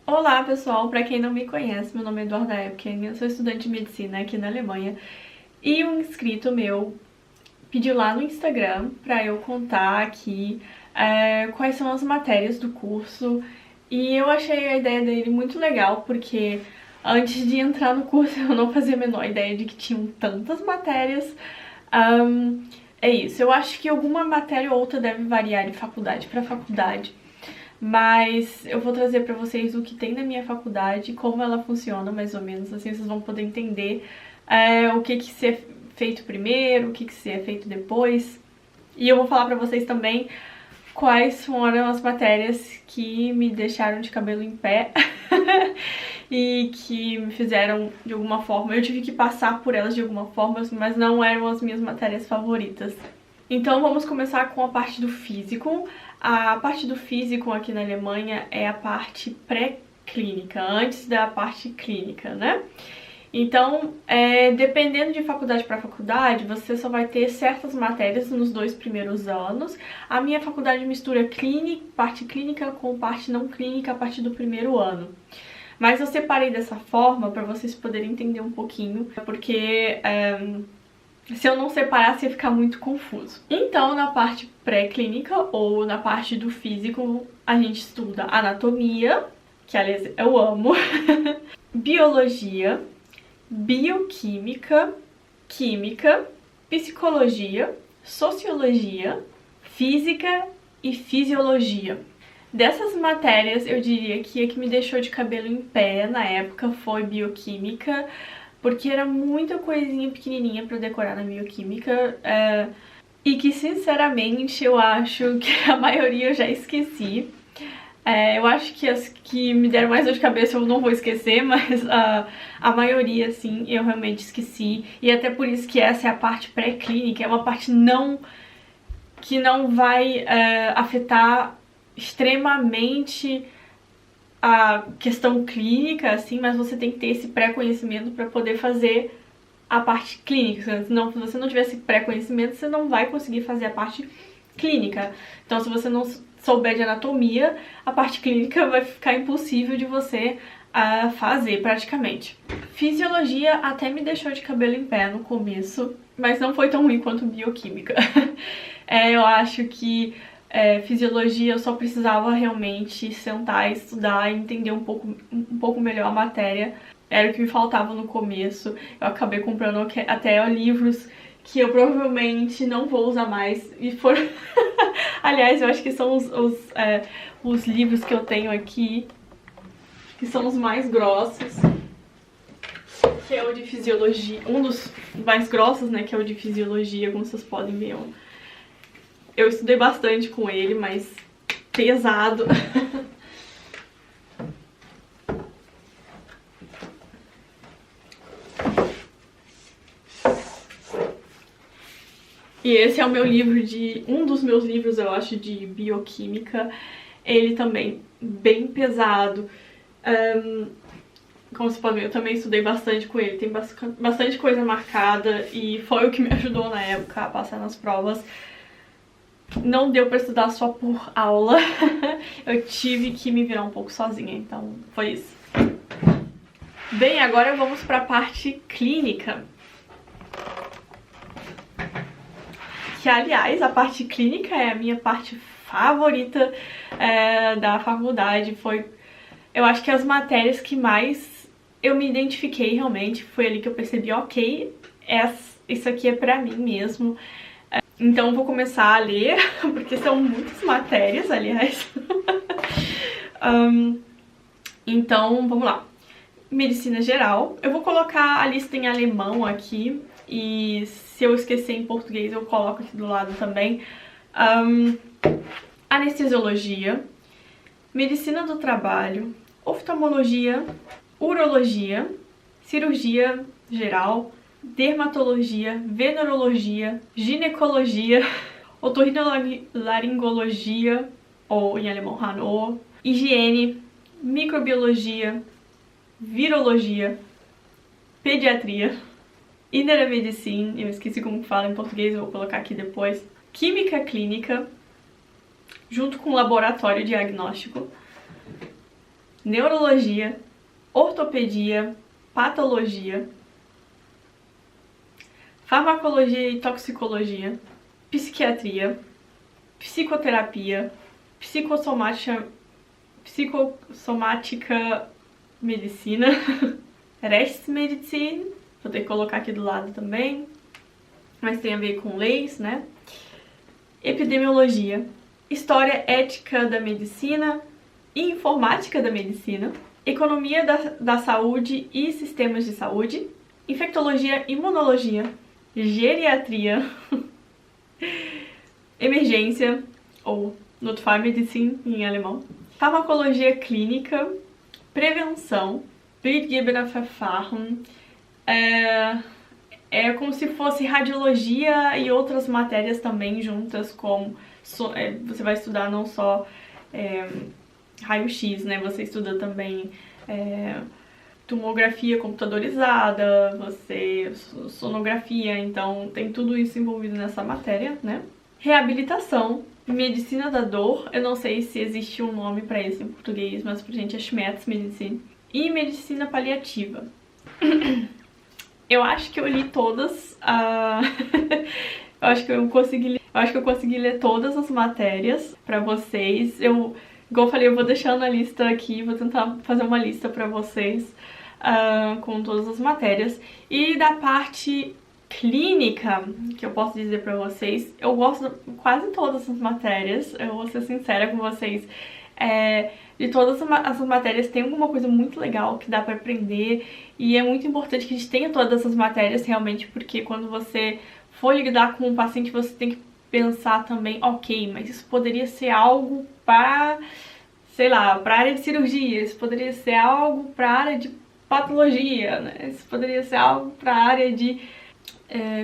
Olá pessoal, para quem não me conhece, meu nome é Eduarda Epken, eu sou estudante de medicina aqui na Alemanha e um inscrito meu pediu lá no Instagram para eu contar aqui quais são as matérias do curso e eu achei a ideia dele muito legal porque antes de entrar no curso eu não fazia a menor ideia de que tinham tantas matérias. É isso, eu acho que alguma matéria ou outra deve variar de faculdade para faculdade. Mas eu vou trazer pra vocês o que tem na minha faculdade, como ela funciona mais ou menos, assim vocês vão poder entender o que se é feito primeiro, o que se é feito depois. E eu vou falar pra vocês também quais foram as matérias que me deixaram de cabelo em pé e que me fizeram de alguma forma, eu tive que passar por elas de alguma forma, mas não eram as minhas matérias favoritas. Então vamos começar com a parte do físico. A parte do físico aqui na Alemanha é a parte pré-clínica, antes da parte clínica, né? Então, dependendo de faculdade para faculdade, você só vai ter certas matérias nos 2 primeiros anos. A minha faculdade mistura parte clínica com parte não clínica a partir do primeiro ano. Mas eu separei dessa forma para vocês poderem entender um pouquinho, porque se eu não separasse ia ficar muito confuso. Então, na parte pré-clínica ou na parte do físico, a gente estuda anatomia, que aliás eu amo, biologia, bioquímica, química, psicologia, sociologia, física e fisiologia. Dessas matérias, eu diria que a que me deixou de cabelo em pé na época foi bioquímica, porque era muita coisinha pequenininha pra decorar na bioquímica, e que sinceramente eu acho que a maioria eu já esqueci. Eu acho que as que me deram mais dor de cabeça eu não vou esquecer, mas a maioria, assim, eu realmente esqueci. E até por isso que essa é a parte pré-clínica, é uma parte que não vai afetar extremamente a questão clínica, assim, mas você tem que ter esse pré-conhecimento para poder fazer a parte clínica. Senão, se você não tiver esse pré-conhecimento, você não vai conseguir fazer a parte clínica. Então, se você não souber de anatomia, a parte clínica vai ficar impossível de você fazer, praticamente. Fisiologia até me deixou de cabelo em pé no começo, mas não foi tão ruim quanto bioquímica. Eu acho que fisiologia eu só precisava realmente sentar, estudar e entender um pouco melhor a matéria. Era o que me faltava no começo. Eu acabei comprando até livros que eu provavelmente não vou usar mais. E foram... Aliás, eu acho que são os livros que eu tenho aqui, que são os mais grossos, que é o de fisiologia. Um dos mais grossos, né, que é o de fisiologia, como vocês podem ver. Eu estudei bastante com ele, mas pesado. E esse é o meu livro um dos meus livros, eu acho, de bioquímica. Ele também bem pesado. Como você pode ver, eu também estudei bastante com ele. Tem bastante coisa marcada e foi o que me ajudou na época a passar nas provas. Não deu pra estudar só por aula. Eu tive que me virar um pouco sozinha, então foi isso. Bem, agora vamos pra parte clínica. Que, aliás, a parte clínica é a minha parte favorita da faculdade. Eu acho que as matérias que mais eu me identifiquei realmente, foi ali que eu percebi, ok, isso aqui é pra mim mesmo. Então eu vou começar a ler, porque são muitas matérias, aliás. Então, vamos lá. Medicina geral. Eu vou colocar a lista em alemão aqui, e se eu esquecer em português eu coloco aqui do lado também. Anestesiologia, medicina do trabalho, oftalmologia, urologia, cirurgia geral, dermatologia, venerologia, ginecologia, otorrinolaringologia, ou em alemão Hannover, higiene, microbiologia, virologia, pediatria, Innere Medicine, eu esqueci como fala em português, eu vou colocar aqui depois, química clínica, junto com laboratório diagnóstico, neurologia, ortopedia, patologia, farmacologia e toxicologia, psiquiatria, psicoterapia, psicossomática medicina, Rechtsmedizin, vou ter que colocar aqui do lado também, mas tem a ver com leis, né? Epidemiologia, história ética da medicina e informática da medicina, economia da saúde e sistemas de saúde, infectologia, imunologia, geriatria, emergência, ou Notfallmedizin em alemão, farmacologia clínica, prevenção, Bildgebener Verfahren, é como se fosse radiologia e outras matérias também juntas, como você vai estudar não só raio-x, né? Você estuda também tomografia computadorizada, sonografia, então tem tudo isso envolvido nessa matéria, né? Reabilitação, medicina da dor, eu não sei se existe um nome para isso em português, mas pra gente é Schmerzmedizin, e medicina paliativa. Eu acho que eu li todas, eu acho que eu consegui ler todas as matérias pra vocês. Igual eu falei, eu vou deixando a lista aqui, vou tentar fazer uma lista pra vocês com todas as matérias. E da parte clínica, que eu posso dizer pra vocês, eu gosto de quase todas as matérias, eu vou ser sincera com vocês. De todas as matérias tem alguma coisa muito legal que dá pra aprender, e é muito importante que a gente tenha todas essas matérias realmente, porque quando você for lidar com um paciente você tem que pensar também, ok, mas isso poderia ser algo para, sei lá, para área de cirurgia, isso poderia ser algo para área de patologia, né? Isso poderia ser algo para área de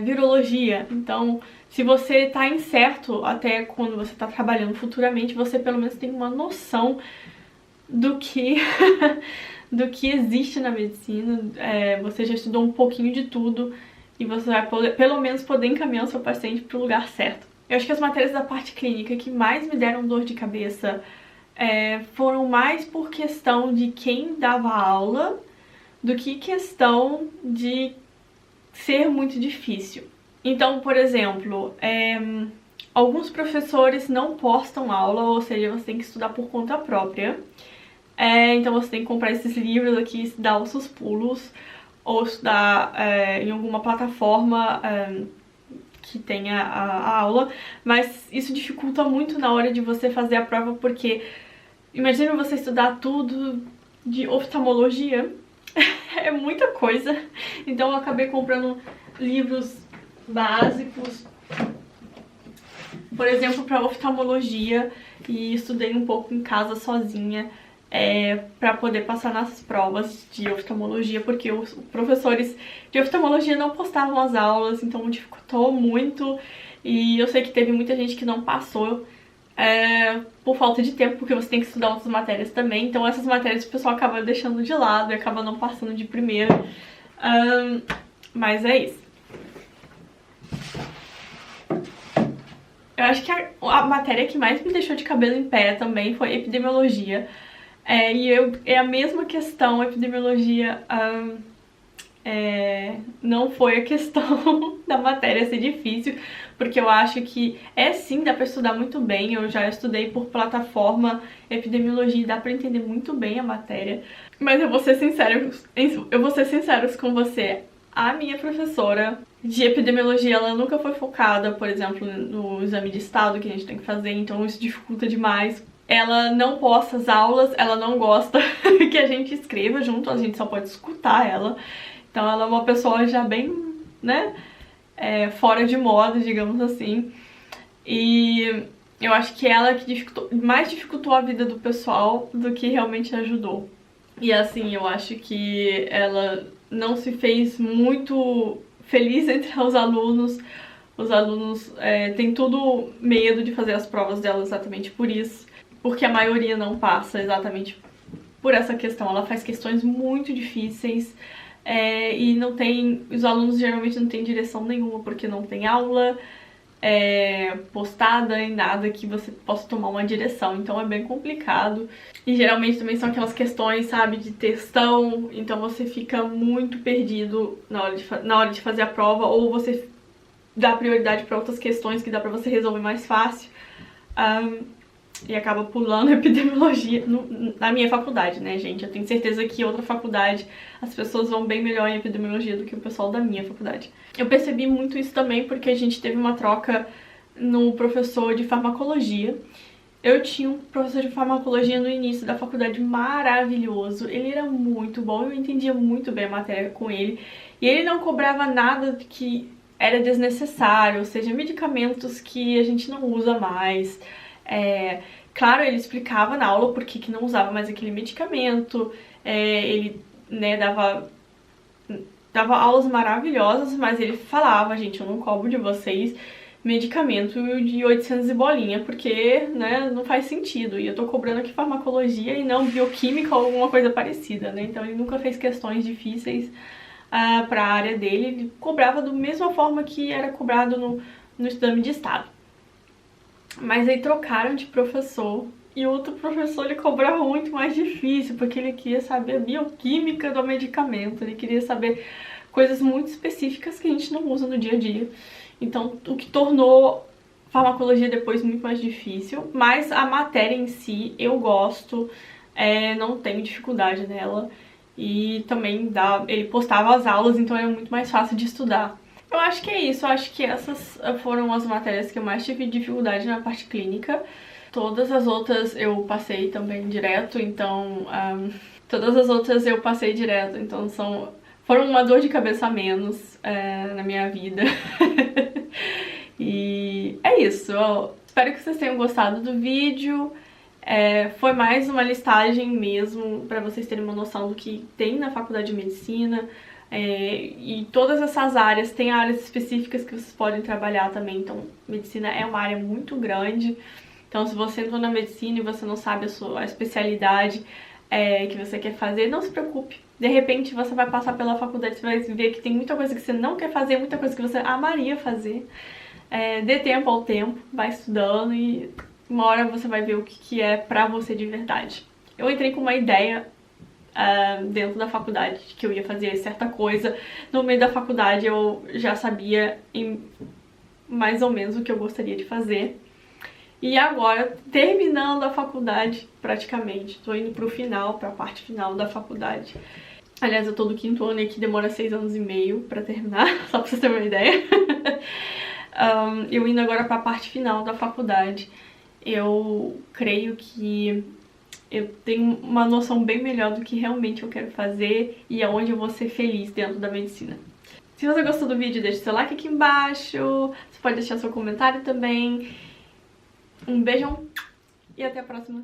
virologia. Então, se você tá incerto até quando você tá trabalhando futuramente, você pelo menos tem uma noção do que do que existe na medicina, você já estudou um pouquinho de tudo e você vai pelo menos poder encaminhar o seu paciente para o lugar certo. Eu acho que as matérias da parte clínica que mais me deram dor de cabeça foram mais por questão de quem dava aula do que questão de ser muito difícil. Então, por exemplo, alguns professores não postam aula, ou seja, você tem que estudar por conta própria. Então você tem que comprar esses livros aqui, dar os seus pulos, ou estudar em alguma plataforma que tenha a aula, mas isso dificulta muito na hora de você fazer a prova, porque imagina você estudar tudo de oftalmologia, é muita coisa, então eu acabei comprando livros básicos, por exemplo, para oftalmologia, e estudei um pouco em casa sozinha, para poder passar nas provas de oftalmologia, porque os professores de oftalmologia não postavam as aulas, então dificultou muito, e eu sei que teve muita gente que não passou por falta de tempo, porque você tem que estudar outras matérias também, então essas matérias o pessoal acaba deixando de lado e acaba não passando de primeira, mas é isso. Eu acho que a matéria que mais me deixou de cabelo em pé também foi epidemiologia. É a mesma questão, epidemiologia não foi a questão da matéria ser difícil, porque eu acho que sim, dá pra estudar muito bem, eu já estudei por plataforma epidemiologia e dá pra entender muito bem a matéria, mas eu vou ser sincera com você, a minha professora de epidemiologia, ela nunca foi focada, por exemplo, no exame de estado que a gente tem que fazer, então isso dificulta demais. Ela não posta as aulas, ela não gosta que a gente escreva junto, a gente só pode escutar ela. Então ela é uma pessoa já bem, né, fora de moda, digamos assim. E eu acho que ela que mais dificultou a vida do pessoal do que realmente ajudou. E assim, eu acho que ela não se fez muito feliz entre os alunos. Os alunos têm tudo medo de fazer as provas dela exatamente por isso. Porque a maioria não passa exatamente por essa questão. Ela faz questões muito difíceis e os alunos geralmente não têm direção nenhuma porque não tem aula, postada em nada que você possa tomar uma direção, então é bem complicado. E geralmente também são aquelas questões, sabe, de textão, então você fica muito perdido na hora de fazer a prova, ou você dá prioridade para outras questões que dá pra você resolver mais fácil. E acaba pulando epidemiologia na minha faculdade, né, gente? Eu tenho certeza que outra faculdade as pessoas vão bem melhor em epidemiologia do que o pessoal da minha faculdade. Eu percebi muito isso também porque a gente teve uma troca no professor de farmacologia. Eu tinha um professor de farmacologia no início da faculdade maravilhoso, ele era muito bom, eu entendia muito bem a matéria com ele, e ele não cobrava nada que era desnecessário, ou seja, medicamentos que a gente não usa mais. Claro, ele explicava na aula por que não usava mais aquele medicamento, ele, né, dava aulas maravilhosas, mas ele falava, gente, eu não cobro de vocês medicamento de 800 e bolinha, porque, né, não faz sentido, e eu tô cobrando aqui farmacologia e não bioquímica ou alguma coisa parecida, né, então ele nunca fez questões difíceis pra área dele, ele cobrava da mesma forma que era cobrado no exame de estado. Mas aí trocaram de professor e o outro professor ele cobrava muito mais difícil, porque ele queria saber a bioquímica do medicamento, ele queria saber coisas muito específicas que a gente não usa no dia a dia. Então, o que tornou farmacologia depois muito mais difícil, mas a matéria em si eu gosto, não tenho dificuldade nela, e também ele postava as aulas, então era muito mais fácil de estudar. Eu acho que é isso, eu acho que essas foram as matérias que eu mais tive dificuldade na parte clínica. Todas as outras eu passei também direto, então... foram uma dor de cabeça a menos na minha vida. E é isso, espero que vocês tenham gostado do vídeo. Foi mais uma listagem mesmo, pra vocês terem uma noção do que tem na faculdade de medicina. E todas essas áreas, tem áreas específicas que vocês podem trabalhar também, então medicina é uma área muito grande. Então se você entrou na medicina e você não sabe a especialidade que você quer fazer, não se preocupe. De repente você vai passar pela faculdade, você vai ver que tem muita coisa que você não quer fazer, muita coisa que você amaria fazer. Dê tempo ao tempo, vai estudando e uma hora você vai ver o que é pra você de verdade. Eu entrei com uma ideia dentro da faculdade que eu ia fazer certa coisa. No meio da faculdade eu já sabia mais ou menos o que eu gostaria de fazer. E agora, terminando a faculdade, praticamente, tô indo pro final, pra parte final da faculdade. Aliás, eu tô do 5º ano e aqui demora 6 anos e meio pra terminar, só pra vocês terem uma ideia. Eu indo agora pra parte final da faculdade, eu creio que eu tenho uma noção bem melhor do que realmente eu quero fazer e aonde eu vou ser feliz dentro da medicina. Se você gostou do vídeo, deixa seu like aqui embaixo, você pode deixar seu comentário também. Um beijão e até a próxima!